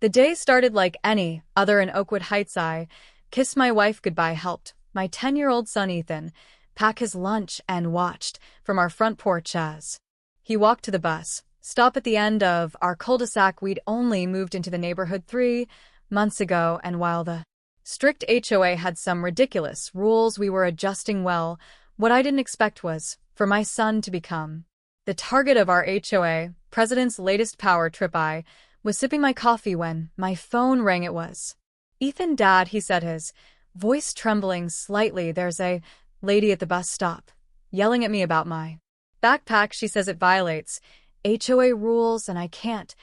The day started like any other in Oakwood Heights. I kissed my wife goodbye, helped my 10-year-old son Ethan pack his lunch, and watched from our front porch as he walked to the bus stop at the end of our cul-de-sac. We'd only moved into the neighborhood 3 months ago, and while the strict HOA had some ridiculous rules we were adjusting well, what I didn't expect was for my son to become the target of our HOA president's latest power trip. I was sipping my coffee when my phone rang. It was Ethan. Dad, he said, his voice trembling slightly. There's a lady at the bus stop yelling at me about my backpack. She says it violates HOA rules and I can't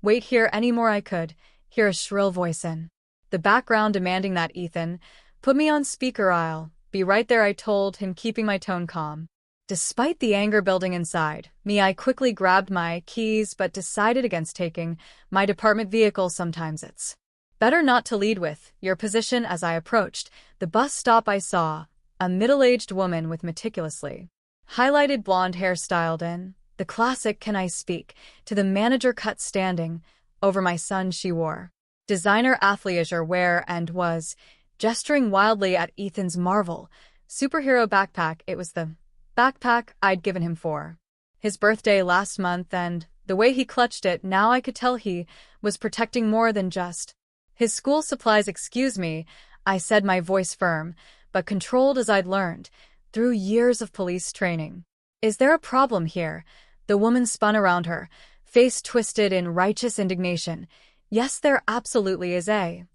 wait here anymore. I could hear a shrill voice in the background demanding that Ethan put me on speaker. I'll be right there, I told him, keeping my tone calm. Despite the anger building inside me, I quickly grabbed my keys but decided against taking my department vehicle. Sometimes it's better not to lead with your position. As I approached the bus stop, I saw a middle-aged woman with meticulously highlighted blonde hair styled in the classic "Can I speak to the manager" cut. Standing over my son, she wore designer athleisure wear and was gesturing wildly at Ethan's Marvel superhero backpack. It was the backpack I'd given him for his birthday last month, and the way he clutched it now, I could tell he was protecting more than just his school supplies. Excuse me, I said, my voice firm but controlled as I'd learned through years of police training. Is there a problem here? The woman spun around, her face twisted in righteous indignation. Yes, there absolutely is a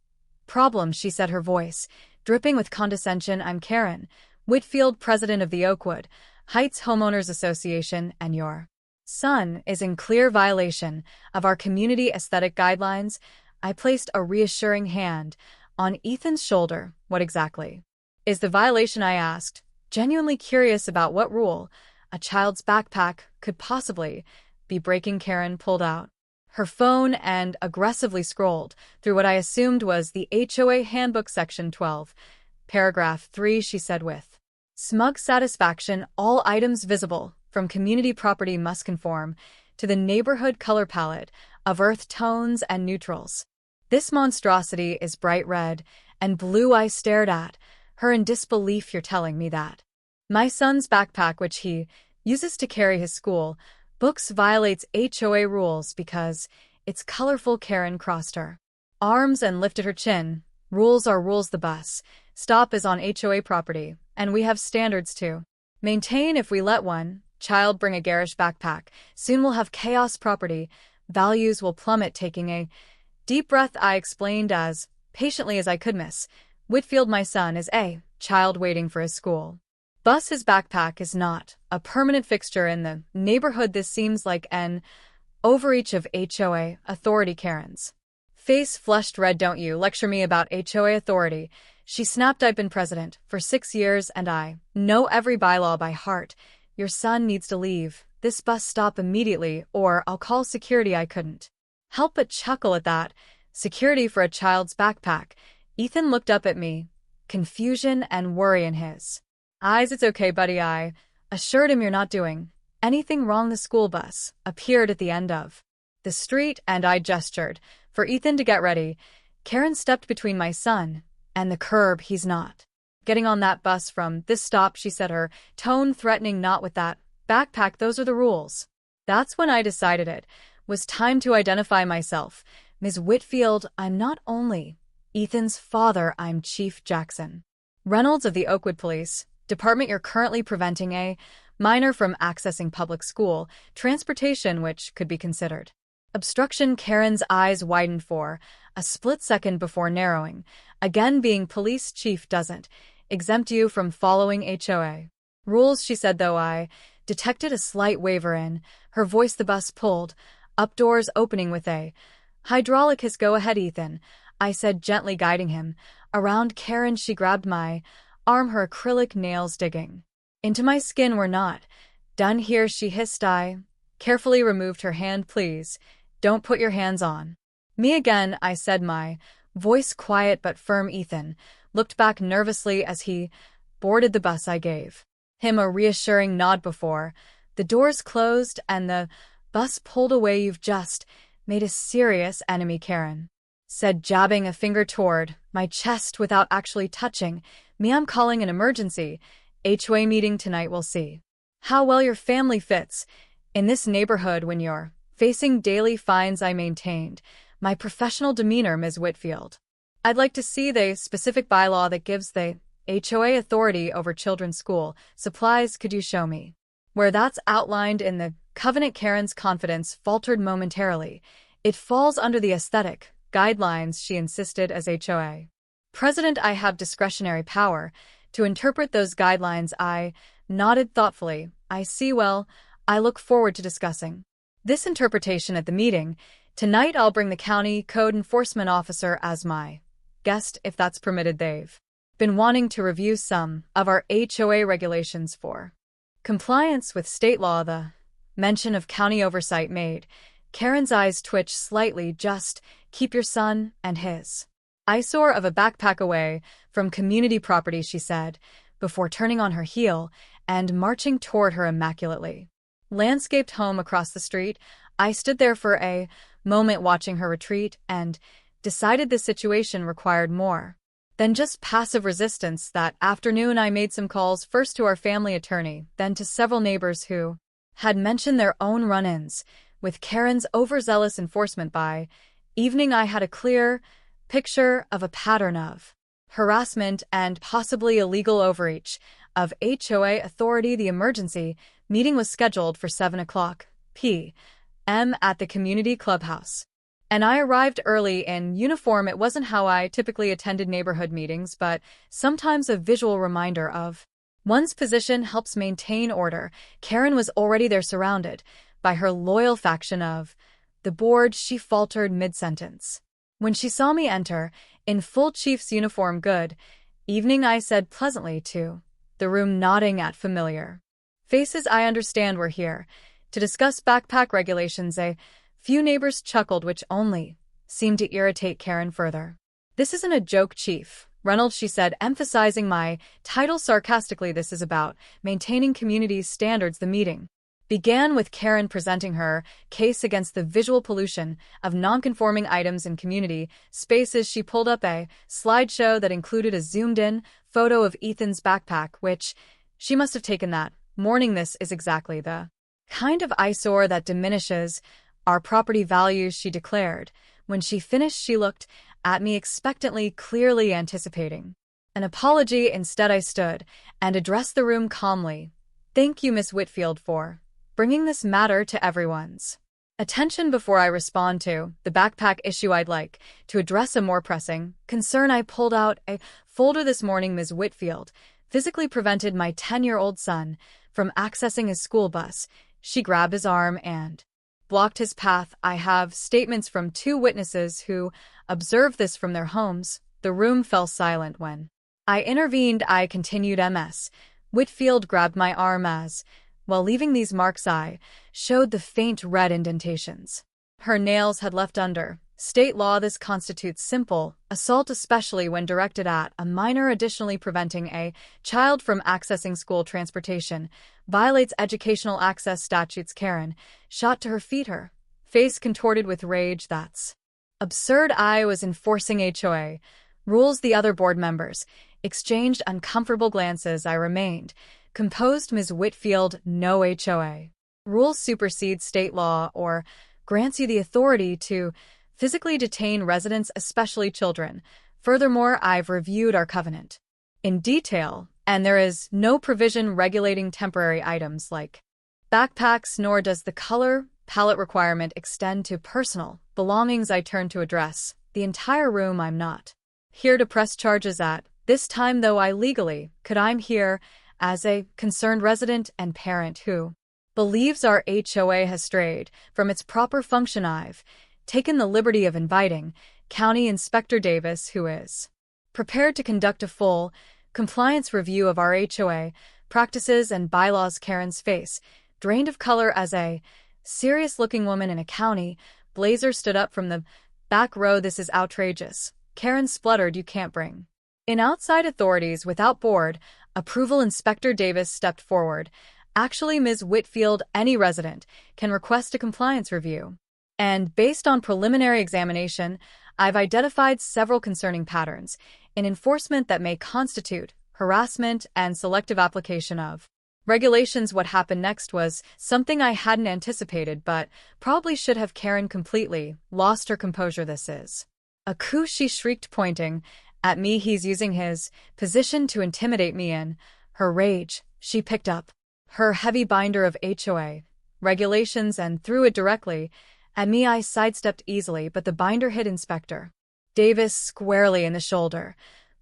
problem, she said, her voice dripping with condescension. I'm Karen Whitfield, president of the Oakwood Heights Homeowners Association, and your son is in clear violation of our community aesthetic guidelines. I placed a reassuring hand on Ethan's shoulder. What exactly is the violation? I asked, genuinely curious about what rule a child's backpack could possibly be breaking. Karen pulled out her phone and aggressively scrolled through what I assumed was the HOA handbook, section 12, paragraph 3. She said with smug satisfaction, all items visible from community property must conform to the neighborhood color palette of earth tones and neutrals. This monstrosity is bright red and blue. I stared at her in disbelief. You're telling me that my son's backpack, which he uses to carry his school books, violates HOA rules because it's colorful? Karen crossed her arms and lifted her chin. Rules are rules. The bus stop is on HOA property, and we have standards to maintain. If we let one child bring a garish backpack, soon we'll have chaos. Property values will plummet. Taking a deep breath, I explained as patiently as I could. Miss Whitfield, my son is a child waiting for his school bus. His backpack is not a permanent fixture in the neighborhood. This seems like an overreach of HOA authority. Karen's face flushed red. Don't you lecture me about HOA authority, she snapped. I've been president for 6 years and I know every bylaw by heart. Your son needs to leave this bus stop immediately or I'll call security. I couldn't help but chuckle at that. Security for a child's backpack? Ethan looked up at me, confusion and worry in his eyes. It's okay, buddy, I assured him. You're not doing anything wrong. The school bus appeared at the end of the street and I gestured for Ethan to get ready. Karen stepped between my son and the curb. He's not getting on that bus from this stop, she said, her tone threatening. Not with that backpack. Those are the rules. That's when I decided it was time to identify myself. Ms. Whitfield, I'm not only Ethan's father, I'm Chief Jackson Reynolds of the Oakwood Police Department. You're currently preventing a minor from accessing public school transportation, which could be considered obstruction. Karen's eyes widened for a split second before narrowing. Again, being police chief doesn't exempt you from following HOA rules, she said, though I detected a slight waver in her voice. The bus pulled up, doors opening with a hydraulic hiss. Go ahead, Ethan, I said, gently guiding him around Karen. She grabbed my arm, her acrylic nails digging into my skin. We're not done here, she hissed. I carefully removed her hand. Please, don't put your hands on me again, I said, my voice quiet but firm. Ethan looked back nervously as he boarded the bus. I gave him a reassuring nod before the doors closed and the bus pulled away. You've just made a serious enemy, Karen said, jabbing a finger toward my chest without actually touching me. I'm calling an emergency. HOA meeting tonight, we'll see how well your family fits in this neighborhood when you're facing daily fines. I maintained my professional demeanor, Ms. Whitfield. I'd like to see the specific bylaw that gives the HOA authority over children's school supplies. Could you show me where that's outlined in the covenant? Karen's confidence faltered momentarily. It falls under the aesthetic guidelines, she insisted. As HOA president, I have discretionary power to interpret those guidelines. I nodded thoughtfully. I see. Well, I look forward to discussing this interpretation at the meeting tonight. I'll bring the county code enforcement officer as my guest, if that's permitted. They've been wanting to review some of our HOA regulations for compliance with state law. The mention of county oversight made Karen's eyes twitch slightly. Just keep your son and his eyesore of a backpack away from community property, she said, before turning on her heel and marching toward her immaculately landscaped home across the street. I stood there for a moment watching her retreat and decided this situation required more than just passive resistance. That afternoon, I made some calls, first to our family attorney, then to several neighbors who had mentioned their own run-ins with Karen's overzealous enforcement. By evening, I had a clear picture of a pattern of harassment and possibly illegal overreach of HOA authority. The emergency meeting was scheduled for 7:00 p.m. at the community clubhouse, and I arrived early in uniform. It wasn't how I typically attended neighborhood meetings, but sometimes a visual reminder of one's position helps maintain order. Karen was already there, surrounded by her loyal faction of the board. She faltered mid-sentence when she saw me enter in full chief's uniform. Good evening, I said pleasantly to the room, nodding at familiar faces. I understand we're here to discuss backpack regulations. A few neighbors chuckled, which only seemed to irritate Karen further. This isn't a joke, Chief Reynolds, she said, emphasizing my title sarcastically. This is about maintaining community standards. The meeting began with Karen presenting her case against the visual pollution of non-conforming items in community spaces. She pulled up a slideshow that included a zoomed-in photo of Ethan's backpack, which she must have taken that morning. This is exactly the kind of eyesore that diminishes our property values, she declared. When she finished, she looked at me expectantly, clearly anticipating an apology. Instead, I stood and addressed the room calmly. Thank you, Miss Whitfield, for bringing this matter to everyone's attention. Before I respond to the backpack issue, I'd like to address a more pressing concern. I pulled out a folder this morning. Ms. Whitfield physically prevented my 10-year-old son from accessing his school bus. She grabbed his arm and blocked his path. I have statements from 2 witnesses who observed this from their homes. The room fell silent when I intervened. I continued. Ms. Whitfield grabbed my arm as, while leaving these marks, I showed the faint red indentations her nails had left under state law. This constitutes simple assault, especially when directed at a minor. Additionally, preventing a child from accessing school transportation violates educational access statutes. Karen shot to her feet, her face contorted with rage. That's absurd. I was enforcing HOA rules. The other board members exchanged uncomfortable glances. I remained composed. Ms. Whitfield, no HOA rule supersedes state law or grants you the authority to physically detain residents, especially children. Furthermore, I've reviewed our covenant in detail, and there is no provision regulating temporary items like backpacks, nor does the color palette requirement extend to personal belongings. I turn to address the entire room. I'm not here to press charges at this time, though I legally could. I'm here as a concerned resident and parent who believes our HOA has strayed from its proper function. I've taken the liberty of inviting County Inspector Davis, who is prepared to conduct a full compliance review of our HOA practices and bylaws. Karen's face drained of color as a serious-looking woman in a county blazer stood up from the back row. This is outrageous, Karen spluttered. You can't bring in outside authorities without board approval. Inspector Davis stepped forward. Actually, Ms. Whitfield, any resident can request a compliance review, and based on preliminary examination, I've identified several concerning patterns in enforcement that may constitute harassment and selective application of regulations. What happened next was something I hadn't anticipated, but probably should have. Karen completely lost her composure. This is a coup, she shrieked, pointing at me. He's using his position to intimidate me. In her rage, she picked up her heavy binder of HOA regulations and threw it directly at me. I sidestepped easily, but the binder hit Inspector Davis squarely in the shoulder.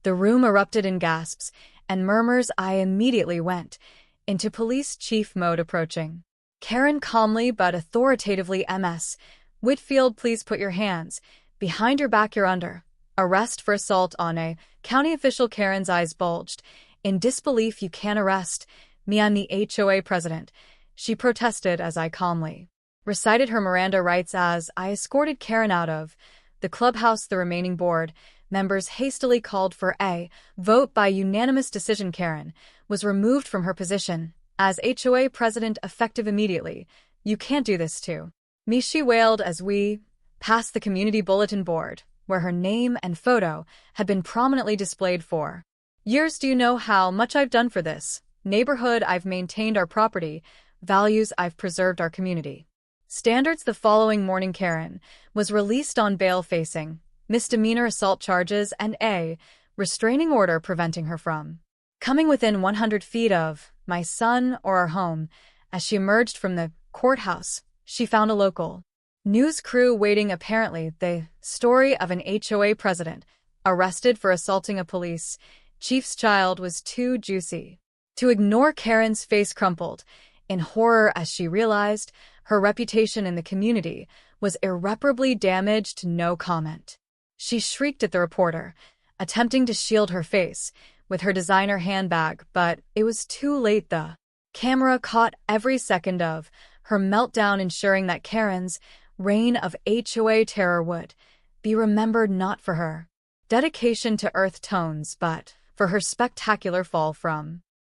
The room erupted in gasps and murmurs. I immediately went into police chief mode, approaching Karen calmly but authoritatively. Ms. Whitfield, please put your hands behind your back. You're under arrest for assault on a county official. Karen's eyes bulged in disbelief. You can't arrest me. I'm the HOA president, she protested as I calmly recited her Miranda rights. As I escorted Karen out of the clubhouse, the remaining board members hastily called for a vote. By unanimous decision, Karen was removed from her position as HOA president effective immediately. You can't do this to me, she wailed as we passed the community bulletin board, where her name and photo had been prominently displayed for years. Do you know how much I've done for this neighborhood? I've maintained our property values. I've preserved our community standards. The following morning, Karen was released on bail, facing misdemeanor assault charges and a restraining order preventing her from coming within 100 feet of my son or our home. As she emerged from the courthouse, she found a local news crew waiting. Apparently, the story of an HOA president arrested for assaulting a police chief's child was too juicy to ignore. Karen's face crumpled in horror as she realized her reputation in the community was irreparably damaged. No comment, she shrieked at the reporter, attempting to shield her face with her designer handbag, but it was too late. The camera caught every second of her meltdown, ensuring that Karen's reign of HOA terror would be remembered not for her dedication to earth tones, but for her spectacular fall from